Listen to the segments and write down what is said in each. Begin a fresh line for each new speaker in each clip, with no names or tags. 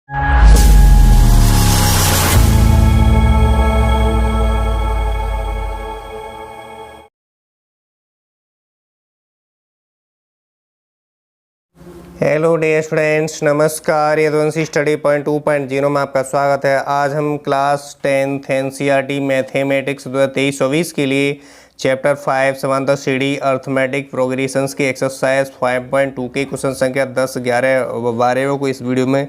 Hello dear students, नमस्कार। Yaduvanshi study point 2.0 में आपका स्वागत है। आज हम क्लास 10th एनसीईआरटी मैथमेटिक्स 2023-24 के लिए चैप्टर 5 समांतर सीढ़ी अर्थमेटिक प्रोग्रेशंस के एक्सरसाइज 5.2 के क्वेश्चन संख्या 10, 11 और 12 को इस वीडियो में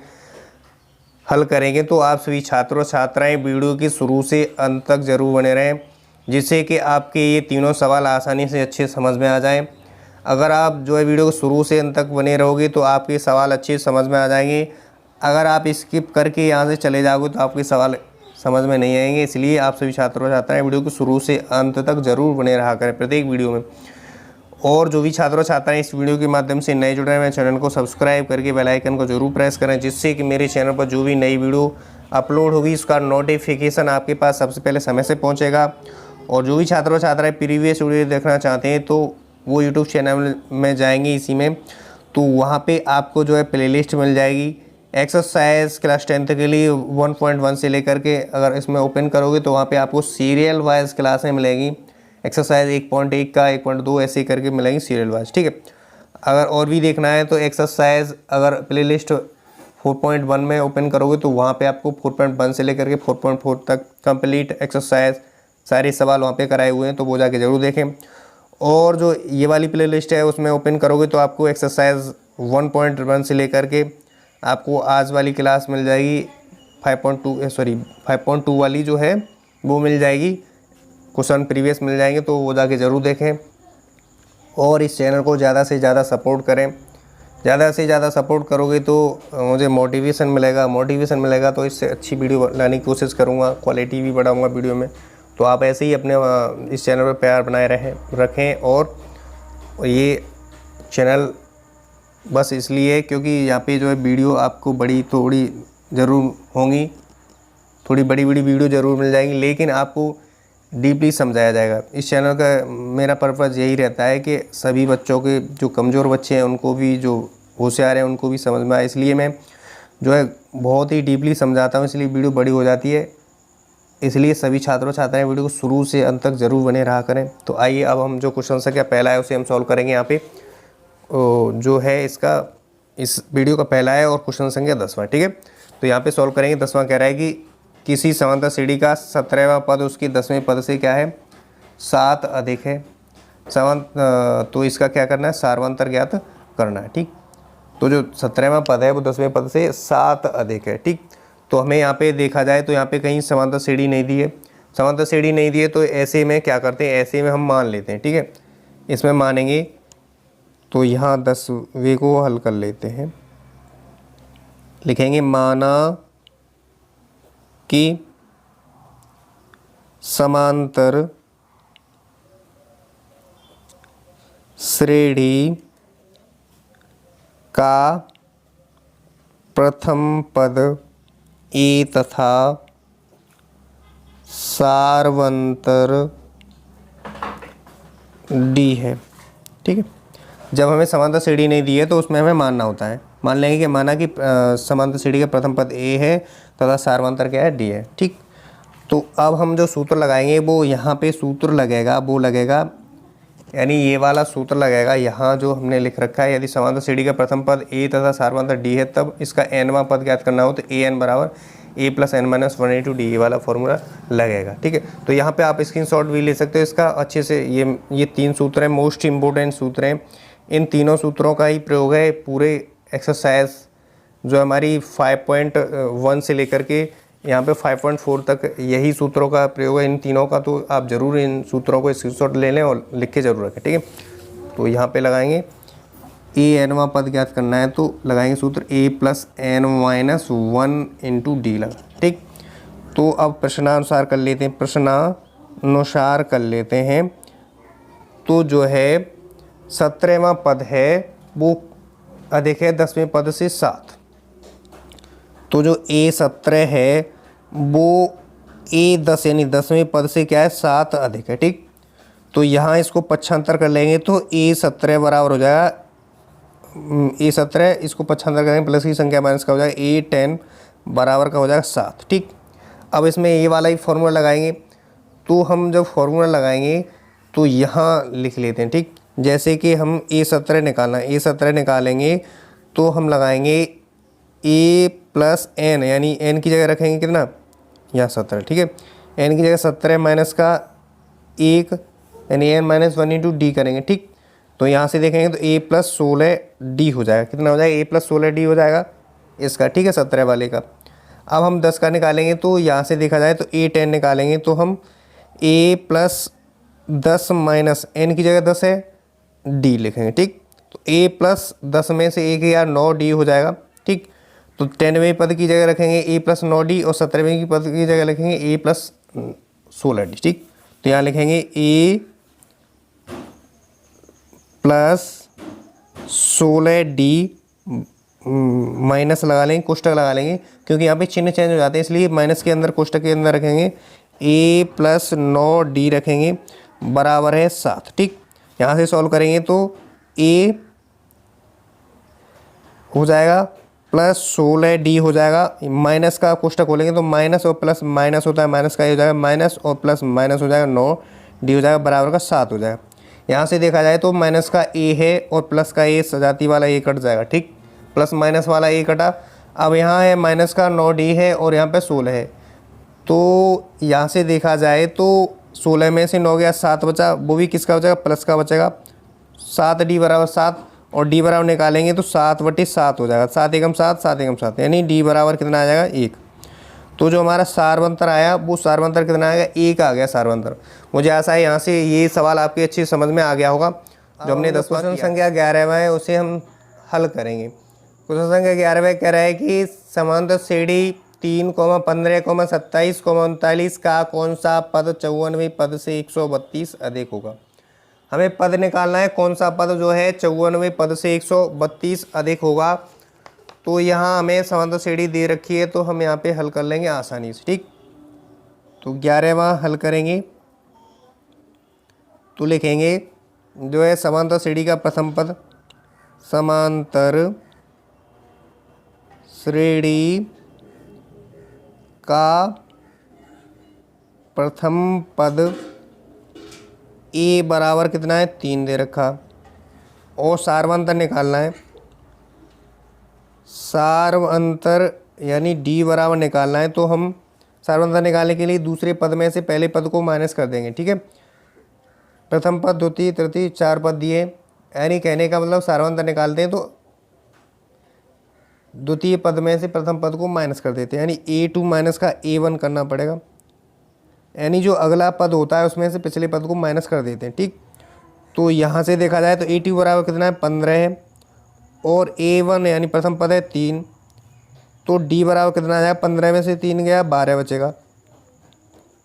हल करेंगे। तो आप सभी छात्रों छात्राएँ वीडियो के शुरू से अंत तक जरूर बने रहें, जिससे कि आपके ये तीनों सवाल आसानी से अच्छे समझ में आ जाएँ। अगर आप जो है वीडियो को शुरू से अंत तक बने रहोगे तो आपके सवाल अच्छे समझ में आ जाएंगे। अगर आप स्किप करके यहाँ से चले जाओगे तो आपके सवाल समझ में नहीं आएंगे। इसलिए आप सभी छात्रों छात्राएं वीडियो को शुरू से अंत तक जरूर बने रहा करें प्रत्येक वीडियो में। और जो भी छात्रों छात्राएं इस वीडियो के माध्यम से नए जुड़े हैं, चैनल को सब्सक्राइब करके बेल आइकन को जरूर प्रेस करें, जिससे कि मेरे चैनल पर जो भी नई वीडियो अपलोड होगी उसका नोटिफिकेशन आपके पास सबसे पहले समय से पहुँचेगा। और जो भी छात्रों छात्राएँ प्रीवियस वीडियो देखना चाहते हैं तो वो यूट्यूब चैनल में जाएंगे इसी में, तो वहाँ पे आपको जो है प्लेलिस्ट मिल जाएगी एक्सरसाइज क्लास 10th के लिए 1.1 से लेकर के। अगर इसमें ओपन करोगे तो वहाँ पे आपको सीरियल वाइज क्लासें मिलेंगी। एक्सरसाइज 1.1 का 1.2 ऐसे करके मिलेंगी सीरियल वाइज, ठीक है। अगर और भी देखना है तो एक्सरसाइज अगर प्लेलिस्ट 4.1 में ओपन करोगे तो वहाँ पे आपको 4.1 से लेकर के 4.4 तक कंप्लीट एक्सरसाइज सारे सवाल वहाँ पे कराए हुए हैं, तो वो जाके ज़रूर देखें। और जो ये वाली प्लेलिस्ट है उसमें ओपन करोगे तो आपको एक्सरसाइज 1.1 से लेकर के आपको आज वाली क्लास मिल जाएगी 5.2 वाली जो है वो मिल जाएगी, क्वेश्चन प्रीवियस मिल जाएंगे, तो वो जाके ज़रूर देखें। और इस चैनल को ज़्यादा से ज़्यादा सपोर्ट करें। ज़्यादा से ज़्यादा सपोर्ट करोगे तो मुझे मोटिवेशन मिलेगा तो इससे अच्छी वीडियो लाने की कोशिश करूँगा, क्वालिटी भी बढ़ाऊँगा वीडियो में। तो आप ऐसे ही अपने इस चैनल पर प्यार बनाए रखें। और ये चैनल बस इसलिए क्योंकि यहाँ पे जो है वीडियो आपको थोड़ी ज़रूर होंगी, थोड़ी बड़ी वीडियो ज़रूर मिल जाएंगी, लेकिन आपको डीपली समझाया जाएगा। इस चैनल का मेरा पर्पज़ यही रहता है कि सभी बच्चों के जो कमज़ोर बच्चे हैं उनको भी, जो होशियार हैं उनको भी समझ में आए। इसलिए मैं जो है बहुत ही डीपली समझाता हूँ, इसलिए वीडियो बड़ी हो जाती है। इसलिए सभी छात्रों छात्राएं वीडियो को शुरू से अंत तक जरूर बने रहा करें। तो आइए अब हम जो क्वेश्चन संख्या पहला है उसे हम सॉल्व करेंगे। यहाँ पे जो है इसका इस वीडियो का पहला है और क्वेश्चन संख्या 10वां, ठीक है। तो यहाँ पे सॉल्व करेंगे। 10वां कह रहा है कि किसी समांतर सीढ़ी का 17वां पद उसके 10वें पद से क्या है 7 अधिक है। तो इसका क्या करना है, सार्वंतर ज्ञात करना है, ठीक। तो जो 17वां पद है वो 10वें पद से 7 अधिक है, ठीक। तो हमें यहाँ पे देखा जाए तो यहाँ पे कहीं समांतर सीढ़ी नहीं दी है। समांतर सीढ़ी नहीं दी है तो ऐसे में क्या करते हैं, ऐसे में हम मान लेते हैं, ठीक है। इसमें मानेंगे तो यहाँ 10वें को हल कर लेते हैं। लिखेंगे माना कि समांतर श्रेणी का प्रथम पद ए तथा सार्वंतर डी है, ठीक है। जब हमें समांतर सीढ़ी नहीं दी है तो उसमें हमें मानना होता है, मान लेंगे कि माना कि समांतर सीढ़ी का प्रथम पद ए है तथा सार्वंतर क्या है, डी है, ठीक। तो अब हम जो सूत्र लगाएंगे वो यहाँ पे सूत्र लगेगा, वो लगेगा यानी ये वाला सूत्र लगेगा यहाँ जो हमने लिख रखा है। यदि समांतर सीढ़ी का प्रथम पद ए तथा सार्वंतर डी है तब इसका nवां पद ज्ञात करना हो तो an बराबर a + n - 1 × d, ये वाला फॉर्मूला लगेगा, ठीक है। तो यहाँ पे आप स्क्रीनशॉट भी ले सकते हो इसका अच्छे से। ये 3 सूत्र हैं, मोस्ट इंपॉर्टेंट सूत्र हैं। इन तीनों सूत्रों का ही प्रयोग है पूरे एक्सरसाइज जो हमारी 5.1 से लेकर के यहाँ पे 5.4 तक, यही सूत्रों का प्रयोग है इन तीनों का। तो आप ज़रूर इन सूत्रों को स्क्रीनशॉट ले लें और लिख के ज़रूर रखें, ठीक है। तो यहाँ पे लगाएंगे nवां पद ज्ञात करना है तो लगाएंगे सूत्र a + n - 1 × d लगा, ठीक। तो अब प्रश्नानुसार कर लेते हैं। तो जो है 17वां पद है वो अधिक है 10वें पद से 7। तो जो A17 है वो A10 यानी 10वें पद से क्या है 7 अधिक है, ठीक। तो यहाँ इसको पक्षांतर कर लेंगे तो A17 बराबर हो जाएगा A17, इसको पक्षांतर करेंगे प्लस की संख्या माइनस का हो जाएगा A10 बराबर का हो जाएगा 7। ठीक, अब इसमें ये वाला ही फॉर्मूला लगाएंगे। तो हम जब फॉर्मूला लगाएंगे तो यहाँ लिख लेते हैं। ठीक, जैसे कि हम A17 निकालना है, A17 निकालेंगे तो हम लगाएंगे A प्लस एन, यानी n की जगह रखेंगे कितना, यहाँ 17। ठीक है, n की जगह 17 माइनस का 1 यानी n माइनस 1 इंटू डी करेंगे। ठीक, तो यहाँ से देखेंगे तो A प्लस 16D हो जाएगा। कितना हो जाएगा, A प्लस 16D हो जाएगा इसका। ठीक है, 17 वाले का। अब हम 10 का निकालेंगे तो यहाँ से देखा जाए तो A10 निकालेंगे तो हम A प्लस 10 माइनस n की जगह 10 है, D लिखेंगे। ठीक, तो A प्लस 10 में से 1 या 9D हो जाएगा। ठीक, तो 10वें पद की जगह रखेंगे A प्लस 9D और 17वें की पद की जगह लिखेंगे A प्लस 16D। ठीक, तो यहाँ लिखेंगे A प्लस 16D माइनस लगा लेंगे, कोष्टक लगा लेंगे, क्योंकि यहाँ पे चिन्ह चेंज हो जाते हैं, इसलिए माइनस के अंदर कोष्टक के अंदर रखेंगे A प्लस 9D रखेंगे बराबर है 7। ठीक, यहाँ से सॉल्व करेंगे तो A हो जाएगा प्लस 16D हो जाएगा, माइनस का कोष्टक खोलेंगे तो माइनस और प्लस माइनस होता है, माइनस का ये हो जाएगा माइनस और प्लस माइनस हो जाएगा 9D हो जाएगा बराबर का 7 हो जाएगा। यहाँ से देखा जाए तो माइनस का A है और प्लस का A सजाती वाला A कट जाएगा। ठीक, प्लस माइनस वाला A कटा। अब यहाँ है माइनस का 9D है और यहाँ पे 16 है, तो यहाँ से देखा जाए तो 16 में से 9 गया 7 बचा, वो भी किसका बचेगा, प्लस का बचेगा। 7D बराबर 7 और D बराबर निकालेंगे तो 7/7 हो जाएगा। 7 एकम 7, 7 एकम 7, यानी D बराबर कितना आ जाएगा 1। तो जो हमारा सारवंतर आया वो सारवंतर कितना आएगा, 1 आ गया सारवंतर। मुझे आशा है यहाँ से ये सवाल आपकी अच्छी समझ में आ गया होगा। जो हमने 10 क्वेश्चन संख्या 11वां है उसे हम हल करेंगे। क्वेश्चन संख्या 11वां कह रहा है कि समांतर श्रेणी 3, 15, 27, 39 का कौन सा पद 54वें पद से 132 अधिक होगा। हमें पद निकालना है, कौन सा पद जो है 54वें पद से 132 अधिक होगा। तो यहाँ हमें समांतर श्रेणी दे रखी है तो हम यहाँ पे हल कर लेंगे आसानी से। ठीक, तो 11वां हल करेंगे तो लिखेंगे जो है समांतर श्रेणी का प्रथम पद, समांतर श्रेणी का प्रथम पद A बराबर कितना है 3 दे रखा, और सारवंतर निकालना है। सारवंतर यानी D बराबर निकालना है, तो हम सारवंतर निकालने के लिए दूसरे पद में से पहले पद को माइनस कर देंगे। ठीक है, प्रथम पद, द्वितीय, तृतीय 4 पद दिए, यानी कहने का मतलब सारवंतर निकालते हैं तो द्वितीय पद में से प्रथम पद को माइनस कर देते हैं, यानी A2 माइनस का A1 करना पड़ेगा, यानी जो अगला पद होता है उसमें से पिछले पद को माइनस कर देते हैं। ठीक, तो यहाँ से देखा जाए तो A2 बराबर कितना है 15 है, और A1 यानी प्रथम पद है 3, तो D बराबर कितना आ जाएगा, 15 में से 3 गया 12 बचेगा।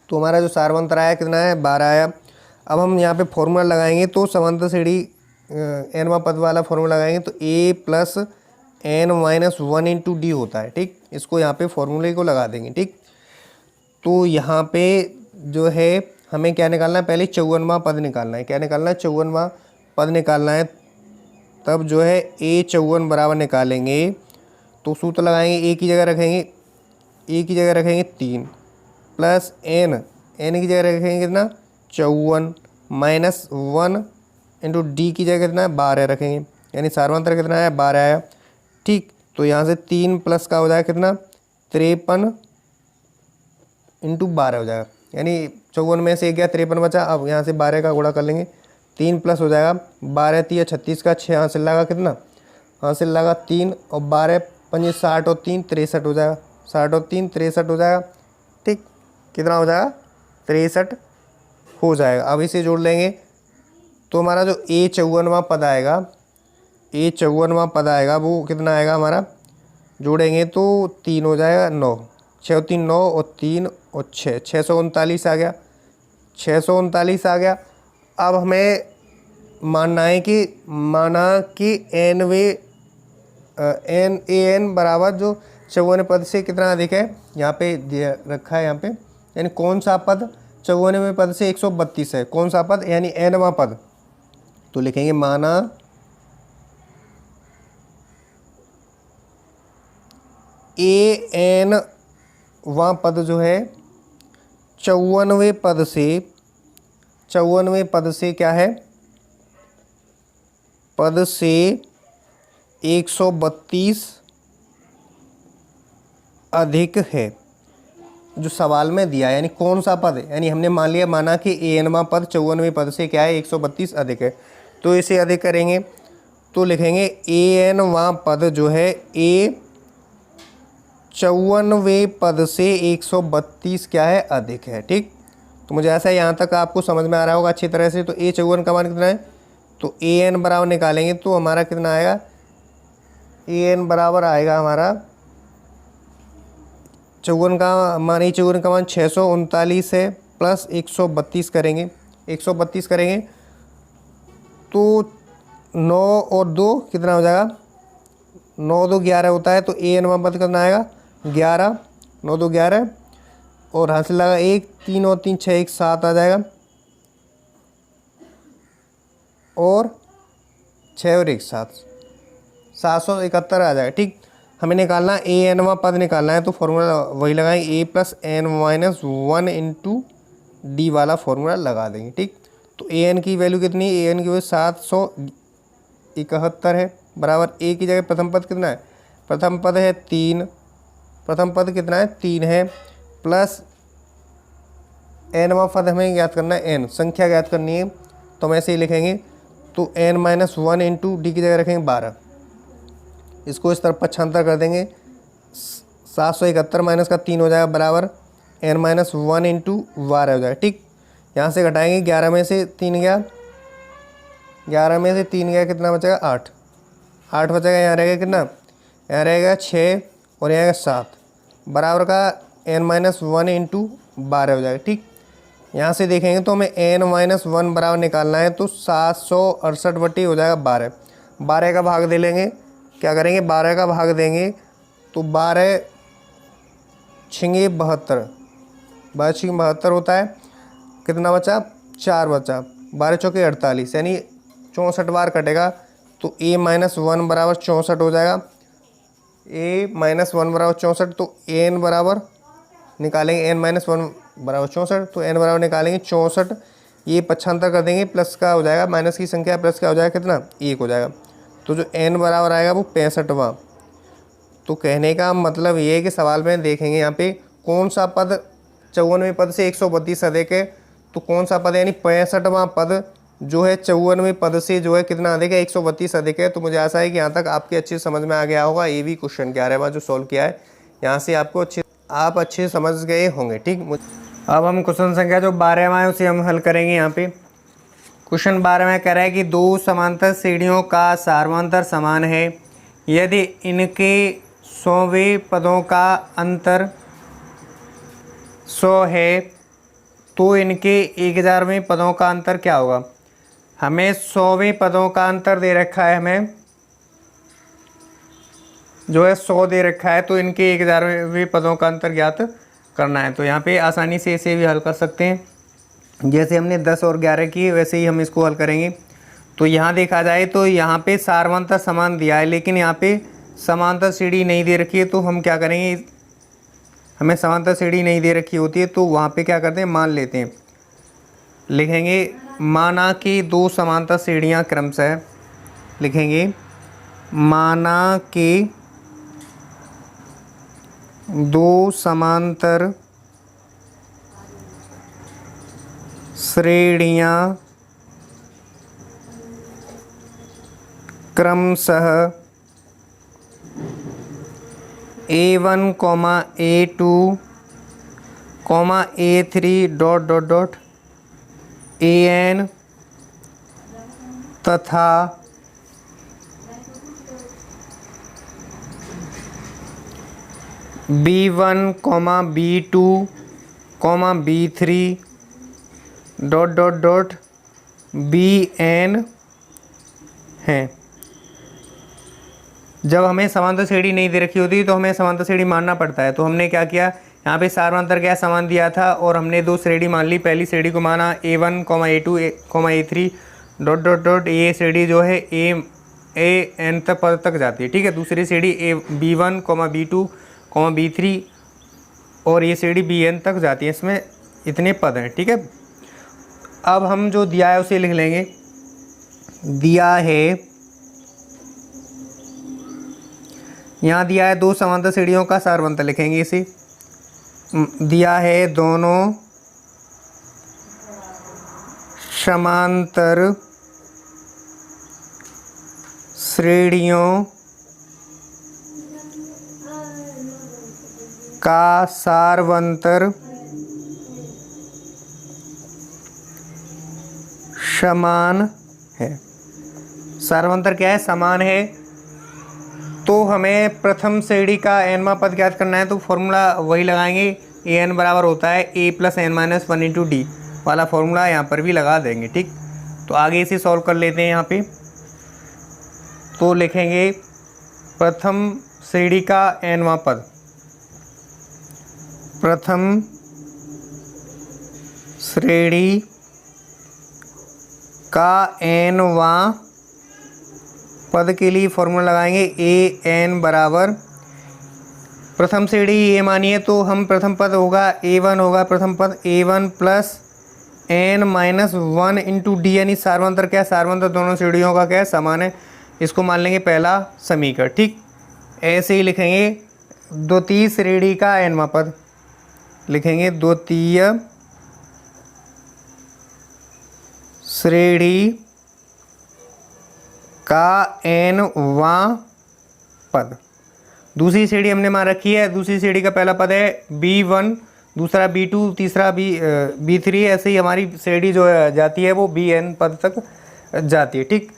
तो हमारा जो सारवंतर आया कितना है 12 आया। अब हम यहाँ पे फॉर्मूला लगाएंगे तो समांतर श्रेणी nवां पद वाला फॉर्मूला लगाएंगे तो A plus n minus 1 into D होता है। ठीक, इसको यहाँ पे फॉर्मूले को लगा देंगे। ठीक, तो यहाँ पे जो है हमें क्या निकालना है, पहले 54वां पद निकालना है। क्या निकालना है, 54वां पद निकालना है। तब जो है A54 बराबर निकालेंगे तो सूत्र लगाएंगे, A की जगह रखेंगे, A की जगह रखेंगे 3 प्लस n की जगह रखेंगे कितना 54 माइनस 1 इंटू डी की जगह कितना है 12 रखेंगे, यानी सारवंतर कितना है 12 आया। ठीक, तो यहाँ से 3 प्लस का हो जाएगा कितना 53 इंटू 12 हो जाएगा, यानी 54 में से 1 गया 53 बचा। अब यहाँ से 12 का गुणा कर लेंगे, 3 प्लस हो जाएगा 12 3 36 का 6 हासिल लगा कितना, हासिल लगा 3 और 12 5 60 और 3 63 हो जाएगा, 60 और 3 63 हो जाएगा। ठीक, कितना हो जाएगा 63 हो जाएगा। अब इसे जोड़ लेंगे तो हमारा जो A54वां पद आएगा, A54वां पद आएगा वो कितना आएगा हमारा, जोड़ेंगे तो 3 हो जाएगा 9, 6 और 3 9 और 3 और 6 639 आ गया, 639 आ गया। अब हमें मानना है कि n बराबर जो 54वें पद से कितना अधिक है, यहाँ पे दिया रखा है यहाँ पे, यानी कौन सा पद 54वें पद से 132 है, कौन सा पद यानी nवां पद। तो लिखेंगे माना . . . . . . . . . . . . . . . . . . . . . . . . . . . . . . . . . . . . . . . . . . . . . . . . . . . . . . . . ए एन वह पद जो है 54वें पद से क्या है, पद से 132 अधिक है, जो सवाल में दिया है। यानी कौन सा पद है, यानी हमने माना कि ए एनवा पद 54वें पद से क्या है 132 अधिक है। तो इसे अधिक करेंगे तो लिखेंगे ए एनवा पद जो है ए 54वें पद से 132 क्या है अधिक है। ठीक, तो मुझे ऐसा यहाँ तक आपको समझ में आ रहा होगा अच्छी तरह से। तो ए 54 का मान कितना है, तो ए एन बराबर निकालेंगे तो हमारा कितना आएगा, ए एन बराबर आएगा हमारा 54 का मान, ए 54 का मान 639 है प्लस 132 करेंगे, 132 करेंगे तो 9 और 2 कितना हो जाएगा, 9 2 11 होता है। तो ए एन वन पद कितना आएगा 11, 9 2 11 और हासिल लगा 1, 3 और 3 6 1 7 आ जाएगा और 6 और 1 7, 771 आ जाएगा। ठीक, हमें निकालना ए एनवा पद निकालना है तो फॉर्मूला वही लगाएंगे, a plus n minus 1 into d वाला फॉर्मूला लगा देंगे। ठीक, तो ए एन की वैल्यू कितनी है, ए एन की वैल्यू 771 है बराबर ए की जगह प्रथम पद कितना है, प्रथम पद है 3, प्रथम पद कितना है 3 है प्लस एनवा पद हमें ज्ञात करना है, एन संख्या ज्ञात करनी है तो हम ऐसे ही लिखेंगे। तो एन माइनस 1 इंटू डी की जगह रखेंगे 12, इसको इस तरफ पक्षांतर कर देंगे, 771 माइनस का 3 हो जाएगा बराबर एन माइनस 1 इंटू 12 हो जाएगा। ठीक, यहाँ से घटाएंगे 11 में से 3 गया, 11 में से 3 गया कितना बचेगा 8, 8 बचेगा, यहाँ रहेगा कितना, यहाँ रहेगा 6 और यहाँ 7 बराबर का एन माइनस 1 इंटू 12 हो जाएगा। ठीक, यहाँ से देखेंगे तो हमें एन माइनस 1 बराबर निकालना है तो 768 बटी हो जाएगा 12, 12 का भाग दे लेंगे, क्या करेंगे 12 का भाग देंगे तो 12 छिंगे 72, 12 छिंगे 72 होता है, कितना बचा 4 बचा, 12 चौके 48 यानी 64 बार कटेगा तो ए माइनस 1 बराबर 64 हो जाएगा, ए माइनस 1 बराबर 64। तो एन बराबर निकालेंगे, एन माइनस 1 बराबर 64, तो एन बराबर निकालेंगे 64, ये पक्षांतर कर देंगे प्लस का हो जाएगा, माइनस की संख्या प्लस का हो जाएगा कितना 1 हो जाएगा। तो जो एन बराबर आएगा वो 65वां। तो कहने का मतलब ये है कि सवाल में देखेंगे यहाँ पे कौन सा पद 54वें पद से 132 अधिक है, तो कौन सा पद यानी 65वां पद जो है 54वें पद से जो है कितना अधिक है 132 अधिक है। तो मुझे आशा है कि यहाँ तक आपके अच्छे समझ में आ गया होगा। ये भी क्वेश्चन क्या रहा है जो सॉल्व किया है यहाँ से आपको आप अच्छे समझ गए होंगे। ठीक, अब हम क्वेश्चन संख्या जो 12वां है उसे हम हल करेंगे। यहाँ पे क्वेश्चन 12वां कह रहा है कि दो समांतर श्रेणियों का सार्वंतर समान है, यदि इनके 100वें पदों का अंतर 100 है तो इनके 1000वें पदों का अंतर क्या होगा। हमें 100वें पदों का अंतर दे रखा है, हमें जो है 100 दे रखा है, तो इनके 1000वें पदों का अंतर ज्ञात करना है। तो यहाँ पे आसानी से इसे भी हल कर सकते हैं, जैसे हमने 10 और 11 की वैसे ही हम इसको हल करेंगे। तो यहाँ देखा जाए तो यहाँ पे सार्वंतर समान दिया है, लेकिन यहाँ पे समांतर श्रेणी नहीं दे रखी है। तो हम क्या करेंगे, हमें समांतर श्रेणी नहीं दे रखी होती है तो वहाँ पे क्या करते हैं मान लेते हैं, लिखेंगे माना कि दो समांतर श्रेणियाँ क्रमशः, लिखेंगे माना कि दो समांतर श्रेणियाँ क्रमशः A1, A2, A3 dot dot dot AN तथा B1, B2, B3 dot dot dot BN हैं। जब हमें समांतर श्रेणी नहीं दे रखी होती तो हमें समांतर श्रेणी मानना पड़ता है। तो हमने क्या किया, यहाँ पे सार्वंतर क्या समान दिया था और हमने दो श्रेणी मान ली। पहली श्रेणी को माना A1, A2, A3 dot dot dot, ये श्रेणी जो है A N तक पद तक जाती है। ठीक है, दूसरी श्रेणी B1, B2, कॉमा B3 और ये सीढ़ी Bn तक जाती है, इसमें इतने पद हैं। ठीक है, अब हम जो दिया है उसे लिख लेंगे। दिया है, यहाँ दिया है 2 समांतर सीढ़ियों का सारवंतर लिखेंगे इसे। दिया है दोनों समांतर श्रेणियों का सारवंतर समान है। सारवंतर क्या है? समान है। तो हमें प्रथम श्रेणी का nवां पद ज्ञात करना है, तो फॉर्मूला वही लगाएंगे। an बराबर होता है a + n-1 × d वाला फॉर्मूला यहाँ पर भी लगा देंगे। ठीक, तो आगे इसे सॉल्व कर लेते हैं। यहाँ पे तो लिखेंगे प्रथम श्रेणी का nवां पद, प्रथम श्रेणी का nवां पद के लिए फॉर्मूला लगाएंगे an बराबर, प्रथम श्रेणी ये मानिए तो हम प्रथम पद होगा a1 होगा, प्रथम पद a1 + n-1 × d, यानी सारवंतर क्या है? सारवंतर दोनों श्रेणियों का क्या है? समान है। इसको मान लेंगे पहला समीकरण। ठीक, ऐसे ही लिखेंगे द्वितीय श्रेणी का nवां पद, लिखेंगे द्वितीय श्रेणी का nवां पद। दूसरी श्रेणी हमने मान रखी है। दूसरी श्रेणी का पहला पद है B1, दूसरा B2, तीसरा B3, ऐसे ही हमारी श्रेणी जो जाती है वो Bn पद तक जाती है। ठीक,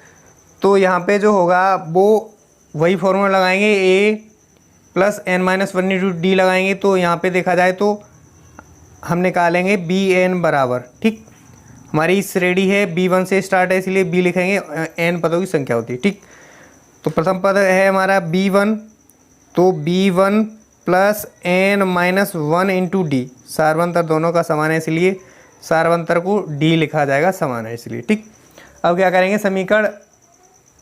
तो यहाँ पे जो होगा वो वही फॉर्मूला लगाएंगे, a + n-1 × d लगाएंगे। तो यहाँ पे देखा जाए तो हम निकालेंगे Bn बराबर, ठीक, हमारी श्रेणी है B1 से स्टार्ट है, इसलिए B लिखेंगे, n पदों की संख्या होती है। ठीक, तो प्रथम पद है हमारा B1, तो B1 + n-1 × d, सारवंतर दोनों का समान है, इसलिए सारवंतर को d लिखा जाएगा, समान है इसलिए। ठीक, अब क्या करेंगे? समीकरण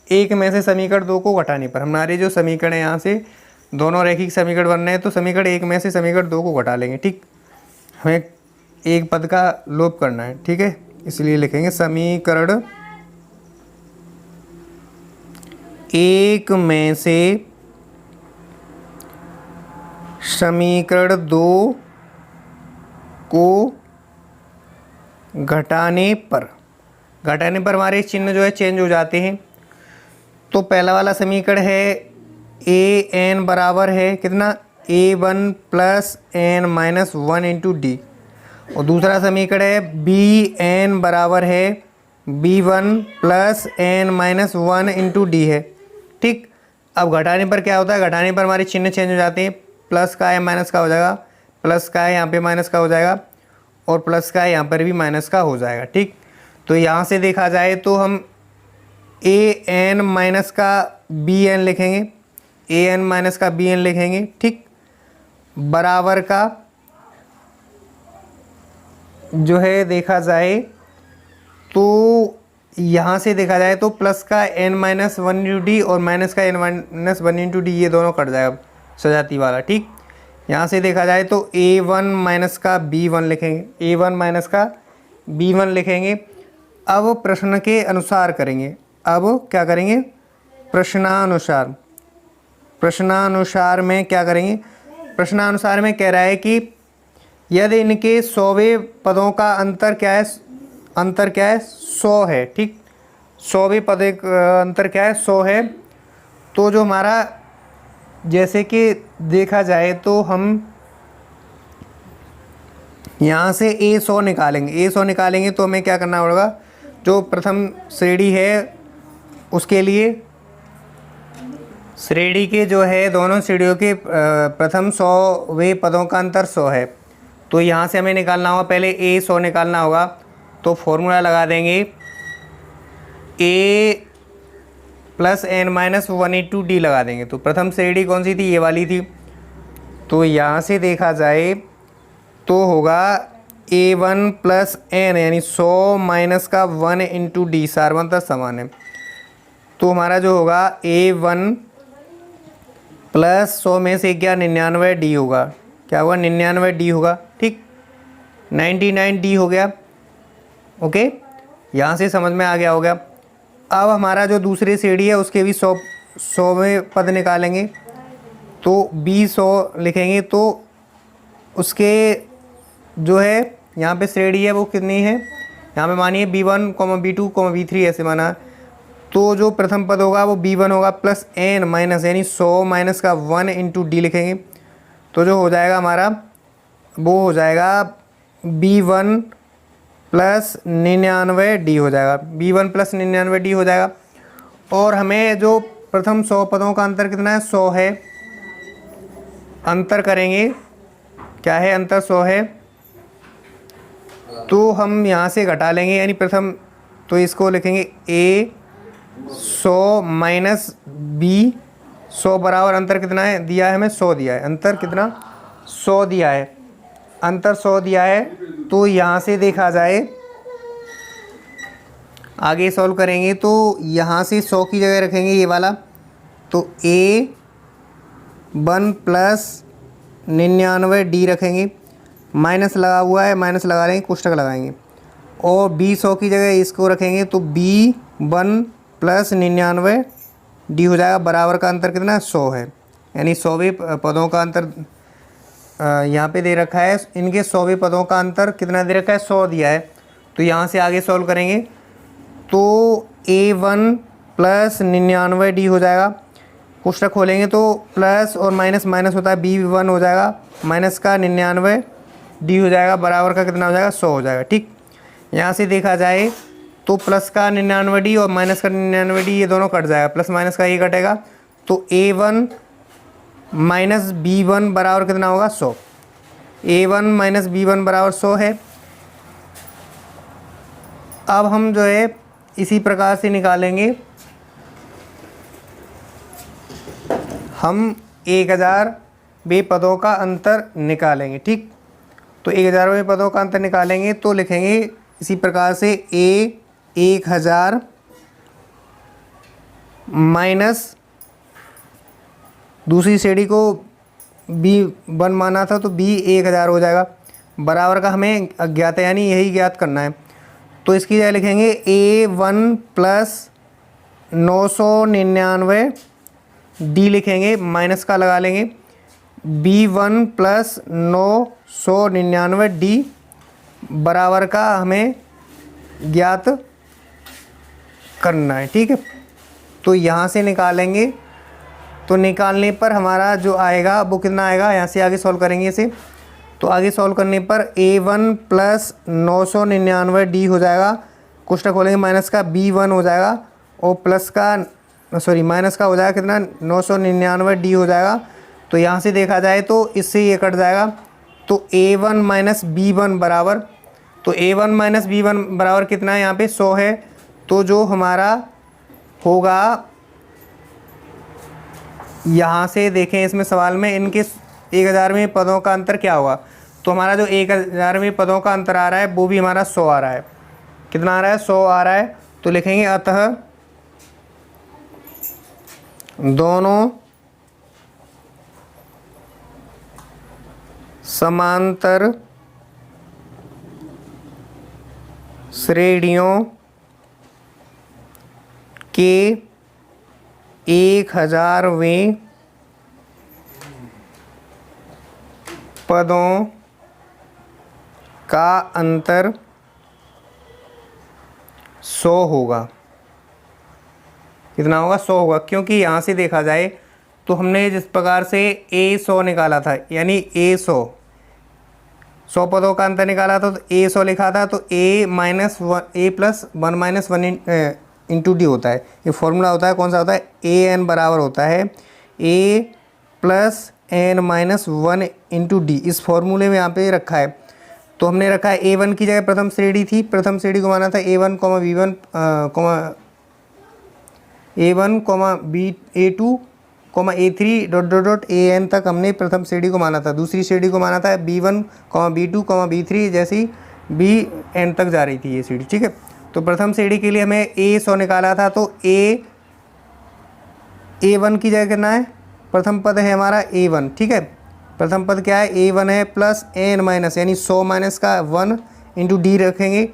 1 में से समीकरण 2 को घटाने पर हमारे जो समीकरण है यहाँ से दोनों रैखिक समीकरण बन रहे हैं, तो समीकरण 1 में से समीकरण 2 को घटा लेंगे। ठीक, हमें एक पद का लोप करना है। ठीक है, इसलिए लिखेंगे समीकरण 1 में से समीकरण 2 को घटाने पर हमारे चिन्ह जो है चेंज हो जाते हैं। तो पहला वाला समीकरण है an बराबर है कितना? a1 + n-1 × d, और दूसरा समीकरण है bn बराबर है b1 + n-1 × d है। ठीक, अब घटाने पर क्या होता है? घटाने पर हमारे चिन्ह चेंज हो जाते हैं, प्लस का है माइनस का हो जाएगा, प्लस का है यहाँ पे माइनस का हो जाएगा, और प्लस का है यहाँ पर भी माइनस का हो जाएगा। ठीक, तो यहाँ से देखा जाए तो हम an - का bn लिखेंगे, an - का bn लिखेंगे। ठीक, बराबर का जो है देखा जाए तो यहाँ से देखा जाए तो प्लस का n-1 × d और माइनस का n-1 × d, ये दोनों कट जाएगा सजाती वाला। ठीक, यहाँ से देखा जाए तो a1 - का b1 लिखेंगे, a1 - का b1 लिखेंगे। अब प्रश्न के अनुसार करेंगे। अब क्या करेंगे? प्रश्नानुसार में क्या करेंगे? प्रश्नानुसार में कह रहा है कि यदि इनके 100वें पदों का अंतर क्या है? 100 है। ठीक, 100वें पद अंतर क्या है? 100 है। तो जो हमारा जैसे कि देखा जाए तो हम यहाँ से a100 निकालेंगे तो हमें क्या करना पड़ेगा? जो प्रथम श्रेणी है उसके लिए श्रेणी के जो है दोनों श्रेणियों के प्रथम 100वें पदों का अंतर 100 है। तो यहाँ से हमें निकालना होगा, पहले a100 निकालना होगा, तो फॉर्मूला लगा देंगे a + n-1 × d लगा देंगे। तो प्रथम श्रेणी कौन सी थी? ये वाली थी। तो यहाँ से देखा जाए तो होगा a1 + n, यानी 100 - का 1 × d, सारवंतर समान है। तो हमारा जो होगा a1 प्लस 100 में से क्या 99 डी होगा, क्या होगा 99 डी होगा, ठीक 99 डी हो गया। ओके, यहाँ से समझ में आ गया होगा। अब हमारा जो दूसरी सीढ़ी है उसके भी 100 में पद निकालेंगे, तो B100 लिखेंगे, तो उसके जो है यहाँ पे श्रेणी है वो कितनी है, यहाँ पे मानिए B1, B2, B3 ऐसे माना। तो जो प्रथम पद होगा वो B1 होगा प्लस n माइनस, यानी 100 माइनस का 1 इंटू डी लिखेंगे। तो जो हो जाएगा हमारा वो हो जाएगा B1 प्लस 99 डी हो जाएगा, B1 प्लस 99 डी हो जाएगा। और हमें जो प्रथम 100 पदों का अंतर कितना है, 100 है। अंतर करेंगे, क्या है अंतर 100 है, तो हम यहाँ से घटा लेंगे, यानी प्रथम तो इसको लिखेंगे A 100 माइनस B 100 बराबर अंतर कितना है दिया है, हमें 100 दिया है। अंतर कितना 100 दिया है, अंतर 100 दिया है। तो यहाँ से देखा जाए आगे सॉल्व करेंगे तो यहाँ से 100 की जगह रखेंगे ये वाला, तो A1 प्लस 99 डी रखेंगे, माइनस लगा हुआ है माइनस लगा लेंगे, कोष्टक लगाएंगे। और B100 की जगह इसको रखेंगे तो B1 प्लस 99 डी हो जाएगा, बराबर का अंतर कितना 100 है, यानी 100वें पदों का अंतर यहाँ पे दे रखा है। इनके 100वें पदों का अंतर कितना दे रखा है, 100 दिया है। तो यहाँ से आगे सॉल्व करेंगे तो A1 प्लस 99 डी हो जाएगा, कोष्टक खोलेंगे तो प्लस और माइनस माइनस होता है, B1 हो जाएगा माइनस का 99 डी हो जाएगा, बराबर का कितना हो जाएगा 100 हो जाएगा, ठीक। यहाँ से देखा जाए तो प्लस का 99 डी और माइनस का 99 डी ये दोनों कट जाएगा, प्लस माइनस का ये कटेगा, तो A1 माइनस B1 बराबर कितना होगा 100। A1 माइनस B1 बराबर 100 है। अब हम जो है इसी प्रकार से निकालेंगे, हम 1000वें पदों का अंतर निकालेंगे, ठीक। तो 1000वें पदों का अंतर निकालेंगे तो लिखेंगे इसी प्रकार से A1000 माइनस दूसरी श्रेणी को B1 माना था तो B1000 हो जाएगा, बराबर का हमें अज्ञात है, यानी यही ज्ञात करना है। तो इसकी जगह लिखेंगे A1 प्लस 999 डी लिखेंगे, माइनस का लगा लेंगे, B1 प्लस 999 डी बराबर का हमें ज्ञात करना है, ठीक है। तो यहाँ से निकालेंगे, तो निकालने पर हमारा जो आएगा वो कितना आएगा, यहाँ से आगे सॉल्व करेंगे इसे, तो आगे सॉल्व करने पर A1 प्लस 999 डी हो जाएगा, कोष्टक खोलेंगे माइनस का B1 हो जाएगा और प्लस का माइनस का हो जाएगा कितना 999 डी हो जाएगा। तो यहाँ से देखा जाए तो इससे ये कट जाएगा, तो A1 माइनस B1 बराबर, तो A1 माइनस B1 बराबर कितना है, यहाँ पे 100 है। तो जो हमारा होगा यहाँ से देखें इसमें सवाल में इनके 1000वें पदों का अंतर क्या होगा, तो हमारा जो 1000वें पदों का अंतर आ रहा है वो भी हमारा 100 आ रहा है, कितना आ रहा है 100 आ रहा है। तो लिखेंगे अतः दोनों समांतर श्रेणियों के 1000वें पदों का अंतर 100 होगा। कितना होगा 100 होगा, क्योंकि यहाँ से देखा जाए तो हमने जिस प्रकार से A100 निकाला था, यानी A100 पदों का अंतर निकाला था तो A100 लिखा था, तो A minus A plus 1 minus 1 into D होता है। ये फॉर्मूला होता है, कौन सा होता है, AN बराबर होता है A plus N minus 1 into D. इस फॉर्मूले में यहाँ पे रखा है, तो हमने रखा है A1 की जगह प्रथम श्रेणी थी, प्रथम श्रेणी को माना था A1 B1 A1 A2 A3 dot dot dot AN तक हमने प्रथम श्रेणी को माना था। दूसरी श्रेणी को माना था B1 B2 B3, जैसी BN तक जा रही थी ये श्रेणी, ठीक है। तो प्रथम श्रेणी के लिए हमें A100 निकाला था, तो A1 की जगह कितना है प्रथम पद है हमारा a1, ठीक है। प्रथम पद क्या है, a1 है प्लस n माइनस, यानी 100 माइनस का 1 इंटू डी रखेंगे।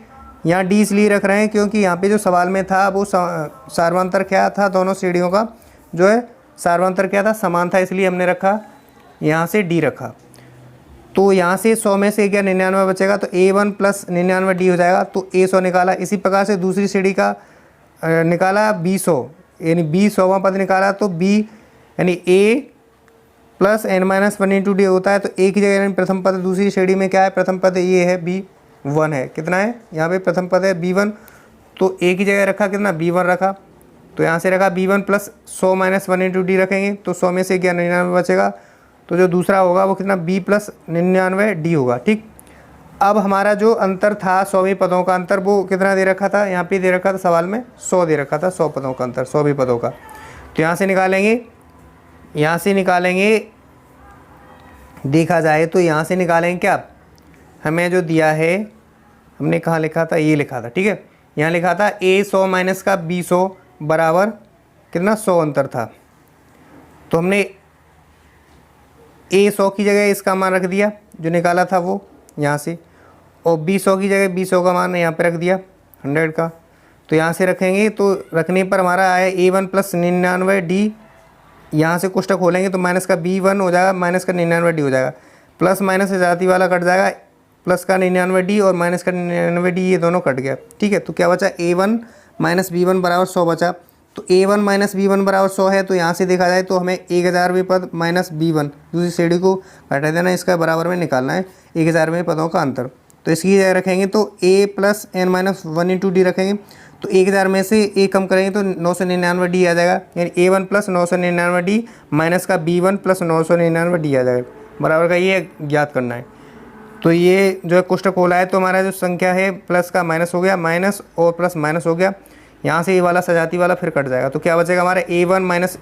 यहाँ डी इसलिए रख रहे हैं क्योंकि यहाँ पे जो सवाल में था वो सार्वंतर क्या था, दोनों श्रेणियों का जो है सार्वंतर क्या था, समान था, इसलिए हमने रखा यहाँ से डी रखा। तो यहाँ से 100 में से क्या 99 बचेगा, तो a1 प्लस 99 डी हो जाएगा, तो a 100 निकाला। इसी प्रकार से दूसरी श्रेणी का निकाला b100, यानी b 100वां पद निकाला, तो b यानी a plus n minus 1 into D होता है। तो a की जगह यानी प्रथम पद दूसरी श्रेणी में क्या है, प्रथम पद ये है b1 है, कितना है यहाँ पे प्रथम पद है b1, तो a की जगह रखा कितना b1 रखा, तो यहाँ से रखा b1 plus 100 minus 1 into D रखेंगे, तो 100 में से क्या 99 बचेगा, तो जो दूसरा होगा वो कितना b प्लस 99 डी होगा, ठीक। अब हमारा जो अंतर था 100वें पदों का अंतर, वो कितना दे रखा था, यहाँ पे दे रखा था सवाल में 100 दे रखा था, 100 पदों का अंतर 100वें पदों का। तो यहाँ से निकालेंगे, देखा जाए तो यहाँ से निकालेंगे क्या, हमें जो दिया है, हमने कहाँ लिखा था, ये लिखा था, ठीक है। यहाँ लिखा था a 100 माइनस का b 100 बराबर कितना 100 अंतर था, तो हमने a 100 की जगह इसका मान रख दिया जो निकाला था वो यहाँ से, और b 100 की जगह b 100 का मान यहाँ पे रख दिया 100 का। तो यहाँ से रखेंगे, तो रखने पर हमारा आया a1 प्लस 99 डी, यहाँ से कोष्टक खोलेंगे तो माइनस का b1 हो जाएगा, माइनस का 99 डी हो जाएगा, प्लस माइनस से जाती वाला कट जाएगा, प्लस का 99 डी और माइनस का 99 डी ये दोनों कट गया, ठीक है। तो क्या बचा, a1 माइनस b1 बराबर 100 बचा। तो a1 माइनस b1 बराबर 100 है, तो यहाँ से देखा जाए तो हमें 1000वें पद माइनस b1 दूसरी श्रेणी को घटा देना, इसका बराबर में निकालना है 1000वें पदों का अंतर। तो इसकी जगह रखेंगे तो a plus n minus 1 into D रखेंगे, तो 1000 में से a कम करेंगे तो 999 डी आ जाएगा, यानी a1 प्लस 999 डी माइनस का b1 प्लस 999 डी आ जाएगा, बराबर का ये ज्ञात करना है। तो ये जो है कोष्टक खोला है, तो हमारा जो संख्या है प्लस का माइनस हो गया, माइनस और प्लस माइनस हो गया, यहाँ से ये वाला सजाती वाला फिर कट जाएगा। तो क्या बचेगा हमारा a1 माइनस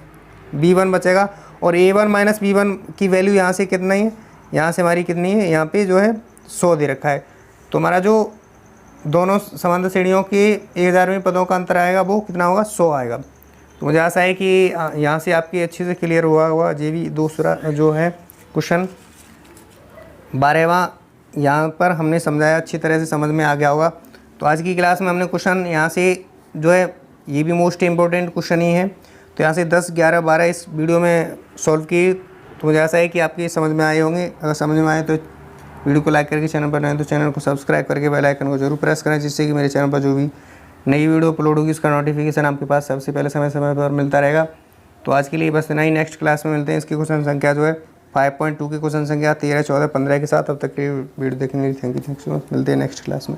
b1 बचेगा, और a1 माइनस b1 की वैल्यू यहाँ से कितना है, यहाँ से हमारी कितनी है, यहाँ पे जो है 100 दे रखा है। तो हमारा जो दोनों समांतर श्रेणियों के 1000वें पदों का अंतर आएगा वो कितना होगा, 100 आएगा। तो मुझे आशा है कि यहाँ से आपकी अच्छे से क्लियर हुआ होगा। ये भी दूसरा जो है क्वेश्चन 12वां यहाँ पर हमने समझाया, अच्छी तरह से समझ में आ गया होगा। तो आज की क्लास में हमने क्वेश्चन यहाँ से जो है ये भी मोस्ट इम्पोर्टेंट क्वेश्चन ही है, तो यहाँ से 10, 11, 12 इस वीडियो में सॉल्व किए। तो मुझे आशा है कि आपके समझ में आए होंगे। अगर समझ में आए तो वीडियो को लाइक करके चैनल पर नए तो चैनल को सब्सक्राइब करके बेल आइकन को जरूर प्रेस करें, जिससे कि मेरे चैनल पर जो भी नई वीडियो अपलोड होगी उसका नोटिफिकेशन आपके पास सबसे पहले समय पर मिलता रहेगा। तो आज के लिए बस इतना ही, नेक्स्ट क्लास में मिलते हैं। इसकी क्वेश्चन संख्या जो है 5.2 की क्वेश्चन संख्या 13, 14, 15 के साथ। अब तक की वीडियो देखने के लिए थैंक यू सो मच। मिलते हैं नेक्स्ट क्लास में।